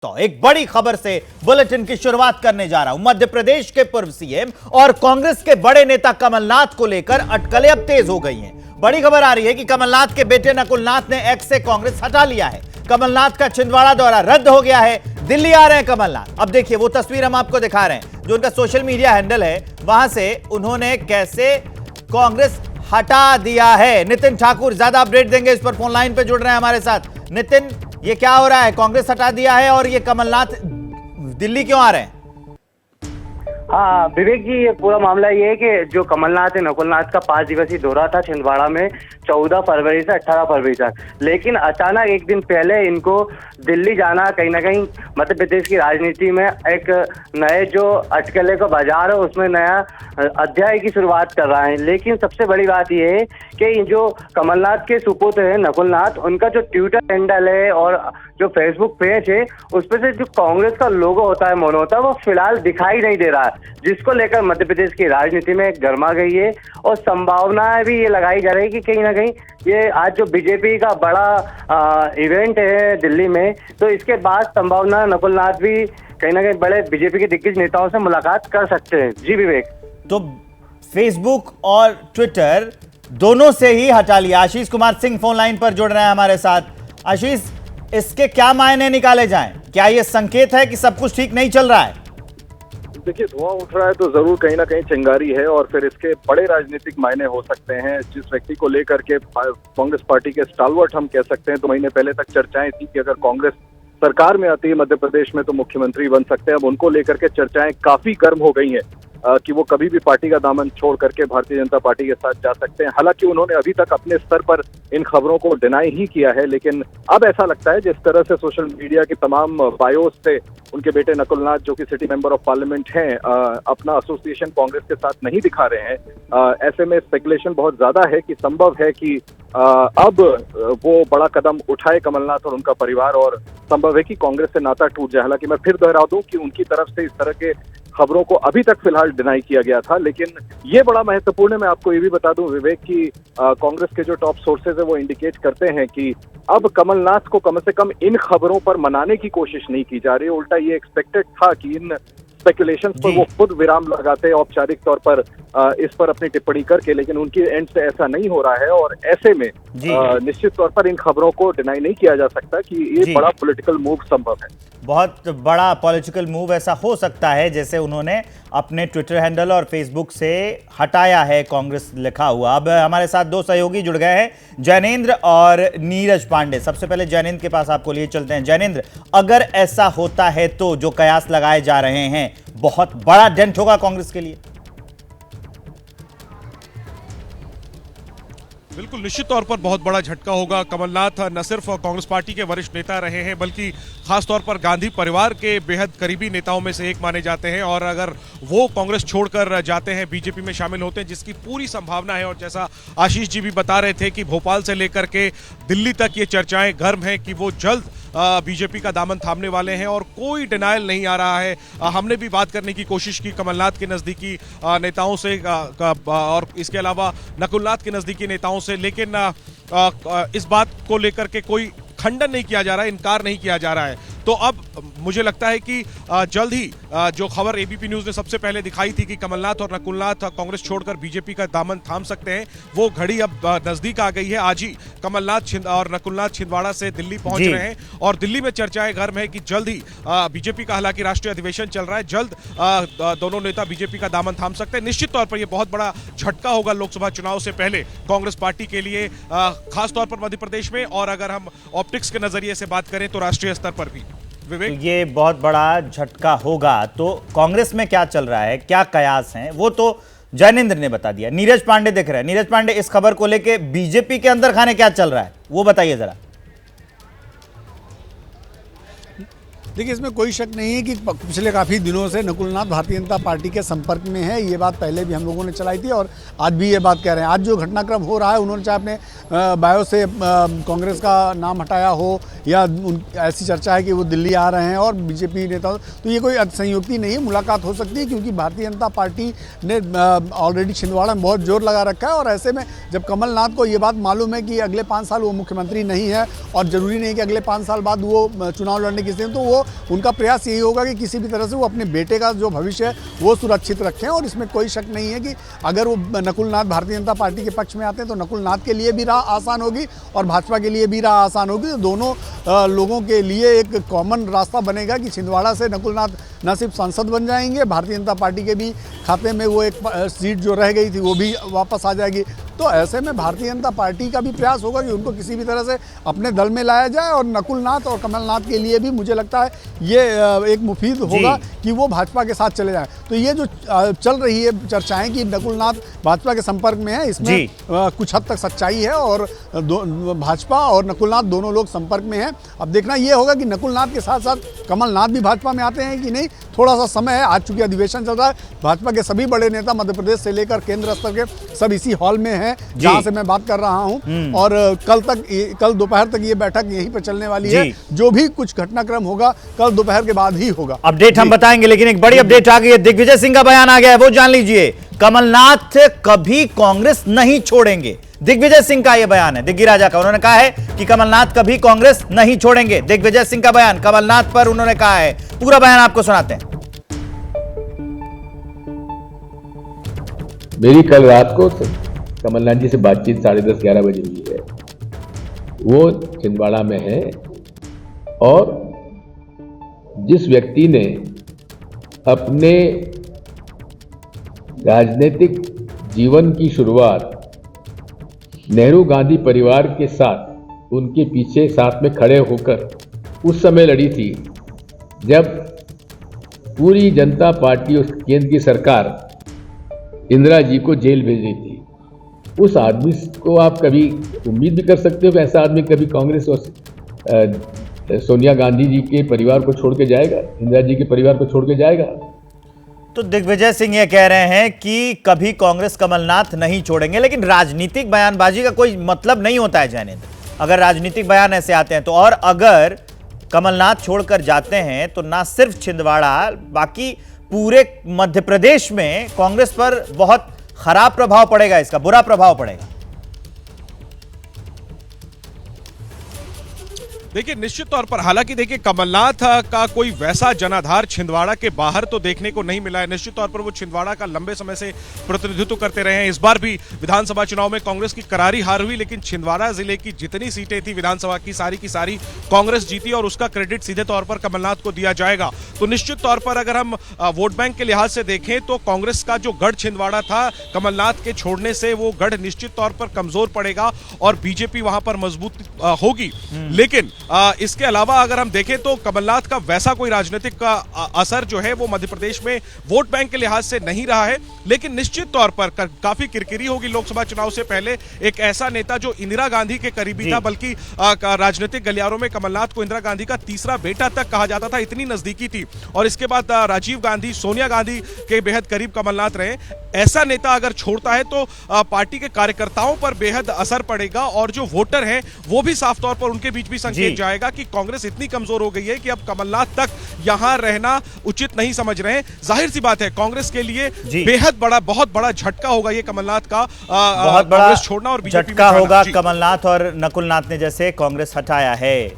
तो एक बड़ी खबर से बुलेटिन की शुरुआत करने जा रहा हूं। मध्य प्रदेश के पूर्व सीएम और कांग्रेस के बड़े नेता कमलनाथ को लेकर अटकलें अब तेज हो गई हैं। बड़ी खबर आ रही है कि कमलनाथ के बेटे नकुलनाथ ने एक्स से कांग्रेस हटा लिया है। कमलनाथ का छिंदवाड़ा दौरा रद्द हो गया है, दिल्ली आ रहे हैं कमलनाथ। अब देखिए वो तस्वीर हम आपको दिखा रहे हैं, जो उनका सोशल मीडिया हैंडल है, वहां से उन्होंने कैसे कांग्रेस हटा दिया है। नितिन ठाकुर ज्यादा अपडेट देंगे, इस पर फोन लाइन पे जुड़ रहे हैं हमारे साथ। नितिन, ये क्या हो रहा है? कांग्रेस हटा दिया है और ये कमलनाथ दिल्ली क्यों आ रहे हैं? हाँ विवेक जी, ये पूरा मामला ये है कि जो कमलनाथ है, नकुलनाथ का 5 दिवसीय दौरा था छिंदवाड़ा में 14 फरवरी से 18 फरवरी तक, लेकिन अचानक एक दिन पहले इनको दिल्ली जाना कहीं ना कहीं मध्य प्रदेश की राजनीति में एक नए जो अटकले का बाजार है उसमें नया अध्याय की शुरुआत कर रहा है। लेकिन सबसे बड़ी बात यह है कि जो कमलनाथ के सुपुत्र है नकुलनाथ, उनका जो ट्विटर हैंडल है और जो फेसबुक पेज है उस पर से जो कांग्रेस का लोगो होता है, मोनो होता है, वो फिलहाल दिखाई नहीं दे रहा है, जिसको लेकर मध्य प्रदेश की राजनीति में गर्मा गई है। और संभावनाएं भी ये लगाई जा रही है कि कहीं ना कहीं ये आज जो बीजेपी का बड़ा इवेंट है दिल्ली में, तो इसके बाद संभावना नकुलनाथ भी कहीं ना कहीं बड़े बीजेपी के दिग्गज नेताओं से मुलाकात कर सकते हैं। जी विवेक, तो फेसबुक और ट्विटर दोनों से ही हटा लिया। आशीष कुमार सिंह फोन लाइन पर जुड़ रहे हैं हमारे साथ। आशीष, इसके क्या मायने निकाले जाएं? क्या यह संकेत है कि सब कुछ ठीक नहीं चल रहा है? देखिए, धुआं उठ रहा है तो जरूर कहीं ना कहीं चिंगारी है और फिर इसके बड़े राजनीतिक मायने हो सकते हैं। जिस व्यक्ति को लेकर के कांग्रेस पार्टी के स्टालवर्ट हम कह सकते हैं, 2 महीने पहले तक चर्चाएं थी कि अगर कांग्रेस सरकार में आती है मध्य प्रदेश में तो मुख्यमंत्री बन सकते हैं। अब उनको लेकर के चर्चाएं काफी गर्म हो गई हैं कि वो कभी भी पार्टी का दामन छोड़ करके भारतीय जनता पार्टी के साथ जा सकते हैं। हालांकि उन्होंने अभी तक अपने स्तर पर इन खबरों को डिनाई ही किया है, लेकिन अब ऐसा लगता है जिस तरह से सोशल मीडिया के तमाम बायोस से उनके बेटे नकुलनाथ, जो कि सिटी मेंबर ऑफ पार्लियामेंट हैं, अपना एसोसिएशन कांग्रेस के साथ नहीं दिखा रहे हैं। ऐसे में स्पेकुलेशन बहुत ज्यादा है कि संभव है कि अब वो बड़ा कदम उठाए कमलनाथ और उनका परिवार, और संभव है कि कांग्रेस से नाता टूट जाए। हालांकि मैं फिर दोहरा दूं कि उनकी तरफ से इस तरह के खबरों को अभी तक फिलहाल डिनाई किया गया था, लेकिन ये बड़ा महत्वपूर्ण है। मैं आपको ये भी बता दूं विवेक कि कांग्रेस के जो टॉप सोर्सेज है वो इंडिकेट करते हैं कि अब कमलनाथ को कम से कम इन खबरों पर मनाने की कोशिश नहीं की जा रही। उल्टा ये एक्सपेक्टेड था कि इन स्पेकुलेशंस पर वो खुद विराम लगाते औपचारिक तौर पर इस पर अपनी टिप्पणी करके, लेकिन उनकी एंड से ऐसा नहीं हो रहा है। और ऐसे में निश्चित तौर पर इन खबरों को डिनाई नहीं किया जा सकता कि ये बड़ा पॉलिटिकल मूव संभव है। बहुत बड़ा पॉलिटिकल मूव ऐसा हो सकता है जैसे उन्होंने अपने ट्विटर हैंडल और फेसबुक से हटाया है कांग्रेस लिखा हुआ। अब हमारे साथ 2 सहयोगी जुड़ गए हैं, जैनेंद्र और नीरज पांडे। सबसे पहले जैनेंद्र के पास आपको लिए चलते हैं। जैनेंद्र, अगर ऐसा होता है तो जो कयास लगाए जा रहे हैं, बहुत बड़ा डेंट होगा कांग्रेस के लिए। बिल्कुल, निश्चित तौर पर बहुत बड़ा झटका होगा। कमलनाथ न सिर्फ कांग्रेस पार्टी के वरिष्ठ नेता रहे हैं, बल्कि खासतौर पर गांधी परिवार के बेहद करीबी नेताओं में से एक माने जाते हैं। और अगर वो कांग्रेस छोड़कर जाते हैं, बीजेपी में शामिल होते हैं, जिसकी पूरी संभावना है, और जैसा आशीष जी भी बता रहे थे कि भोपाल से लेकर के दिल्ली तक ये चर्चाएं गर्म हैं कि वो जल्द बीजेपी का दामन थामने वाले हैं, और कोई डिनायल नहीं आ रहा है। हमने भी बात करने की कोशिश की कमलनाथ के नज़दीकी नेताओं से और इसके अलावा नकुलनाथ के नज़दीकी नेताओं से, लेकिन इस बात को लेकर के कोई खंडन नहीं किया जा रहा है, इनकार नहीं किया जा रहा है। तो अब मुझे लगता है कि जल्द ही जो खबर एबीपी न्यूज़ ने सबसे पहले दिखाई थी कि कमलनाथ और नकुलनाथ कांग्रेस छोड़कर बीजेपी का दामन थाम सकते हैं, वो घड़ी अब नजदीक आ गई है। आज ही कमलनाथ और नकुलनाथ छिंदवाड़ा से दिल्ली पहुंच रहे हैं, और दिल्ली में चर्चाएं गर्म है कि जल्द ही बीजेपी का, हालांकि राष्ट्रीय अधिवेशन चल रहा है, जल्द दोनों नेता बीजेपी का दामन थाम सकते हैं। निश्चित तौर पर यह बहुत बड़ा झटका होगा लोकसभा चुनाव से पहले कांग्रेस पार्टी के लिए, खासतौर पर मध्य प्रदेश में, और अगर हम ऑप्टिक्स के नजरिए से बात करें तो राष्ट्रीय स्तर पर भी। तो ये बहुत बड़ा झटका होगा। तो कांग्रेस में क्या चल रहा है, क्या कयास हैं, वो तो जैनेंद्र ने बता दिया। नीरज पांडे दिख रहे हैं। नीरज पांडे, इस खबर को लेके बीजेपी के अंदर खाने क्या चल रहा है, वो बताइए जरा। देखिए, इसमें कोई शक नहीं है कि पिछले काफ़ी दिनों से नकुलनाथ भारतीय जनता पार्टी के संपर्क में है। ये बात पहले भी हम लोगों ने चलाई थी और आज भी ये बात कह रहे हैं। आज जो घटनाक्रम हो रहा है, उन्होंने चाहे अपने बायो से कांग्रेस का नाम हटाया हो या ऐसी चर्चा है कि वो दिल्ली आ रहे हैं और बीजेपी नेता, तो ये कोई संयुक्ति नहीं है, मुलाकात हो सकती है, क्योंकि भारतीय जनता पार्टी ने ऑलरेडी छिंदवाड़ा में बहुत जोर लगा रखा है। और ऐसे में जब कमलनाथ को ये बात मालूम है कि अगले 5 साल वो मुख्यमंत्री नहीं है और ज़रूरी नहीं कि अगले 5 साल बाद वो चुनाव लड़ने की स्थिति, तो वो उनका प्रयास यही होगा कि किसी भी तरह से वो अपने बेटे का जो भविष्य है वो सुरक्षित रखें। और इसमें कोई शक नहीं है कि अगर वो नकुल नाथ भारतीय जनता पार्टी के पक्ष में आते हैं तो नकुल नाथ के लिए भी राह आसान होगी और भाजपा के लिए भी राह आसान होगी। तो दोनों लोगों के लिए एक कॉमन रास्ता बनेगा कि छिंदवाड़ा से नकुल नाथ न सिर्फ सांसद बन जाएंगे, भारतीय जनता पार्टी के भी खाते में वो एक सीट जो रह गई थी वो भी वापस आ जाएगी। तो ऐसे में भारतीय जनता पार्टी का भी प्रयास होगा कि उनको किसी भी तरह से अपने दल में लाया जाए। और नकुल नाथ और कमलनाथ के लिए भी मुझे लगता है ये एक मुफीद होगा कि वो भाजपा के साथ चले जाएं। तो ये जो चल रही है चर्चाएं कि नकुल नाथ भाजपा के संपर्क में है, इसमें कुछ हद तक सच्चाई है और भाजपा और नकुल नाथ दोनों लोग संपर्क में हैं। अब देखना ये होगा कि नकुल नाथ के साथ साथ कमलनाथ भी भाजपा में आते हैं कि नहीं। थोड़ा सा समय है, आज चूंकि अधिवेशन चल रहा है, भाजपा के सभी बड़े नेता मध्य प्रदेश से लेकर केंद्र स्तर के सब इसी हॉल में हैं जहां से मैं बात कर रहा हूं। और कल दोपहर तक ये बैठक यहीं पर चलने वाली है। जो भी कुछ घटनाक्रम होगा कल दोपहर के बाद ही होगा। अपडेट हम बताएंगे, लेकिन एक बड़ी अपडेट आ गई है। दिग्विजय सिंह का बयान आ गया है, वो जान लीजिए। कमलनाथ कभी कांग्रेस नहीं छोड़ेंगे, दिग्विजय सिंह का यह बयान है, दिग्गी राजा का। उन्होंने कहा है कि कमलनाथ कभी कांग्रेस नहीं छोड़ेंगे। दिग्विजय सिंह का बयान कमलनाथ पर उन्होंने कहा है। पूरा बयान आपको सुनाते हैं। मेरी कल रात को कमलनाथ जी से बातचीत 10:30-11 बजे हुई है। वो छिंदवाड़ा में है और जिस व्यक्ति ने अपने राजनीतिक जीवन की शुरुआत नेहरू गांधी परिवार के साथ उनके पीछे साथ में खड़े होकर उस समय लड़ी थी जब पूरी जनता पार्टी और केंद्र की सरकार इंदिरा जी को जेल भेज रही थी, उस आदमी को आप कभी उम्मीद भी कर सकते हो कि ऐसा आदमी कभी कांग्रेस और सोनिया गांधी जी के परिवार को छोड़ के जाएगा, इंदिरा जी के परिवार को छोड़ के जाएगा? तो दिग्विजय सिंह ये कह रहे हैं कि कभी कांग्रेस कमलनाथ नहीं छोड़ेंगे, लेकिन राजनीतिक बयानबाजी का कोई मतलब नहीं होता है जैनेंद्र। अगर राजनीतिक बयान ऐसे आते हैं तो, और अगर कमलनाथ छोड़कर जाते हैं तो ना सिर्फ छिंदवाड़ा, बाकी पूरे मध्य प्रदेश में कांग्रेस पर बहुत खराब प्रभाव पड़ेगा, इसका बुरा प्रभाव पड़ेगा। देखिए निश्चित तौर पर, हालांकि देखिए कमलनाथ का कोई वैसा जनाधार छिंदवाड़ा के बाहर तो देखने को नहीं मिला है। निश्चित तौर पर वो छिंदवाड़ा का लंबे समय से प्रतिनिधित्व करते रहे हैं। इस बार भी विधानसभा चुनाव में कांग्रेस की करारी हार हुई, लेकिन छिंदवाड़ा जिले की जितनी सीटें थी विधानसभा की सारी कांग्रेस जीती और उसका क्रेडिट सीधे तौर पर कमलनाथ को दिया जाएगा। तो निश्चित तौर पर अगर हम वोट बैंक के लिहाज से देखें तो कांग्रेस का जो गढ़ छिंदवाड़ा था, कमलनाथ के छोड़ने से वो गढ़ निश्चित तौर पर कमजोर पड़ेगा और बीजेपी वहां पर मजबूत होगी। लेकिन इसके अलावा अगर हम देखें तो कमलनाथ का वैसा कोई राजनीतिक असर जो है वो मध्य प्रदेश में वोट बैंक के लिहाज से नहीं रहा है। लेकिन निश्चित तौर पर काफी किरकिरी होगी लोकसभा चुनाव से पहले। एक ऐसा नेता जो इंदिरा गांधी के करीबी था, बल्कि राजनीतिक गलियारों में कमलनाथ को इंदिरा गांधी का तीसरा बेटा तक कहा जाता था, इतनी नजदीकी थी। और इसके बाद राजीव गांधी, सोनिया गांधी के बेहद करीब कमलनाथ रहे। ऐसा नेता अगर छोड़ता है तो पार्टी के कार्यकर्ताओं पर बेहद असर पड़ेगा और जो वोटर हैं वो भी साफ तौर पर उनके बीच भी संकेत जाएगा कि कांग्रेस इतनी कमजोर हो गई है कि अब कमलनाथ तक यहां रहना उचित नहीं समझ रहे हैं। जाहिर सी बात है कांग्रेस के लिए बेहद बड़ा, बहुत बड़ा झटका होगा ये कमलनाथ का, बहुत बड़ा छोड़ना और बीजेपी झटका होगा। कमलनाथ और नकुल नाथ ने जैसे कांग्रेस हटाया है।